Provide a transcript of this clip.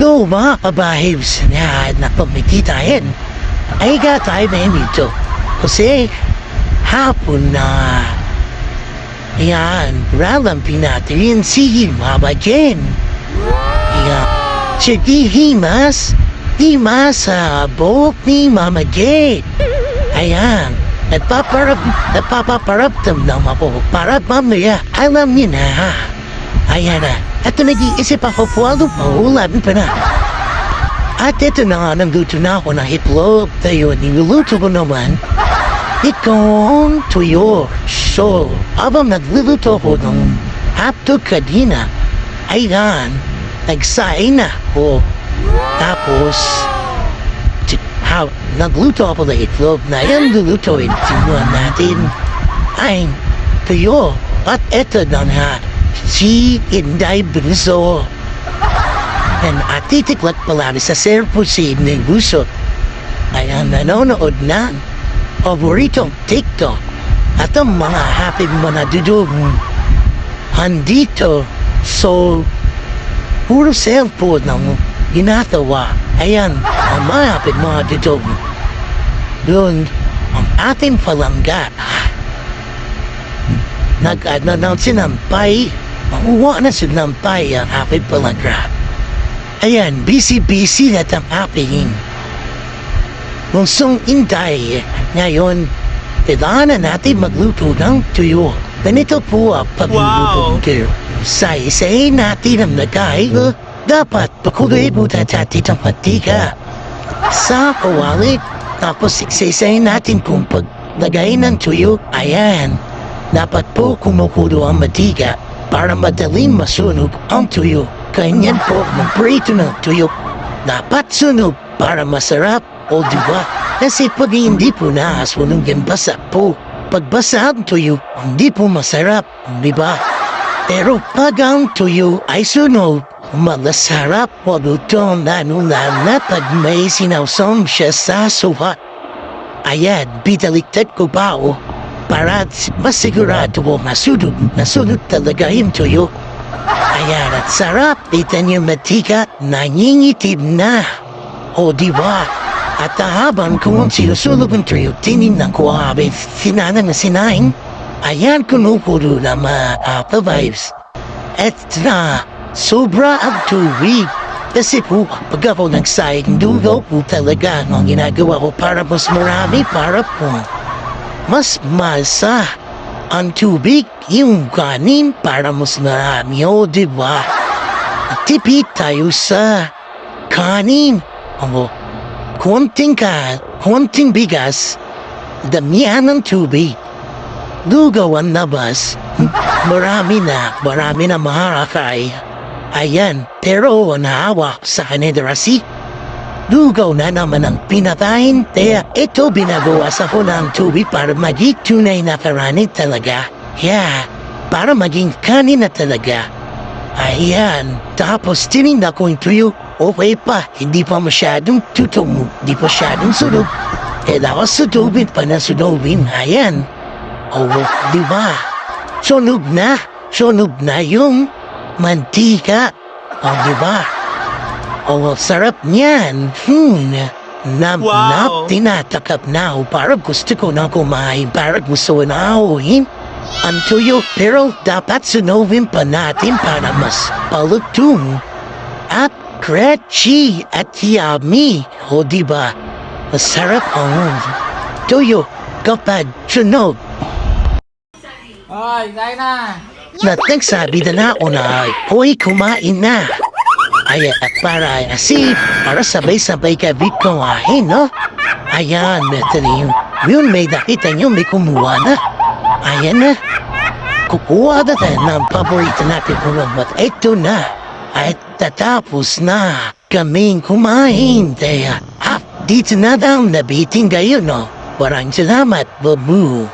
Do mga kabahibs na pagmititahin ay tayo na dito. Kasi hapon na yan, ralampi natin si Mama Jane. Yan, si Himas sa buhok ni Mama Jane. Ayan, nagpapaparaptam lang ako para mamaya alam niyo na. Ayan na, at nag-iisip ako po ano pa ulan pa na. At ito na nga, nagluto na ako ng itlog. Tayo, niluluto ko naman itong tuyo. So, habang nagluluto ko ng hotdog kanina, ayan, nagsain na ako. Tapos, nagluto ako ng itlog na yan lulutuin. Tingnan natin ay tuyo. At ito na nga, si Inday Brizo. And atitiklat pala sa serpusin ng gusto. Ayan, nanonood na paboritong TikTok at ang mga happy manadudog andito. So, puro cellphone ang ginatawa. Ayan, ang mga happy manadudog. Doon, ang ating palangga. Nag-announce sinampay. Makuha na sinampay ang aking palangga. Ayan, busy na ang aking Bunsong Inday. Ngayon, kailangan natin magluto ng tuyo. Ganito po ang pagluluto ng tuyo. Isa-isahin natin ang lagay. Dapat pakuloy mo natin ang mantika sa kawali. Tapos isa-isahin natin kung paglagay ng tuyo. Ayan, dapat po kumukulo ang mantika para madaling masunog ang tuyo. Ganyan po, magprito ng tuyo. Dapat sunog para masarap. O diba? Kasi pag hindi po nakasunog yan, basa po. Pag basa ang tuyo, hindi po masarap. Diba? Pero pag ang tuyo ay sunog, malasarap po lutong lalo na pag may sinawsong siya sa suha. Ayan, bitaliktad ko pa para masigurado po masunog talaga yung tuyo. Ayan, at sarap. Kita niyo matika, nangingitib na. O diba? At habang kung sinusulog ng tuyo, tinignan ko habang sinana na sinaing. Ayan, kumukulo na mga vibes. At na, sobra ang tubig. Kasi po, pag ako nagsaing, dugaw po talaga ang ginagawa ko para mas marami, para po mas masa ang tubig, yung kanin para mas marami. O diba? Tipid tayo sa kanin. Konting bigas, damihan ng tubig, lugaw ang labas, marami na maharakay. Ayan, pero nahawak sa kanederasi, lugaw na naman ang pinatayin, kaya ito binagawa sa ng tubig para maging tunay na karanin talaga. Yeah, para maging kanin na talaga. Ayan, tapos tinignan ko yung tuyo. Okay pa, hindi pa masyadong tutungo, hindi pa masyadong sunog. Kailangan sunugin pa na sunugin. Ayan. O, diba? Sunog na yung mantika. O, diba? O, sarap niyan. Tinatakap na ako. Parang gusto ko na kumain. Parang gusto na ako. Ang tuyo, pero dapat sunugin pa natin para mas palutong at crunchy at yummy. O diba? Masarap ang tuyo kapag sunog. Oy, kain na! Nagsabi na ako na hoy, kumain na. Ay, at para sabay-sabay kami kumain, no? Ayan, yun may nakita nyo, may kumuha na. Ayan na. Kukuha na tayo ng paborito natin kumamot. Ito na. At tatapos na kaming kumain. Kaya, dito na daw nabitin kayo, no? Maraming salamat, babu.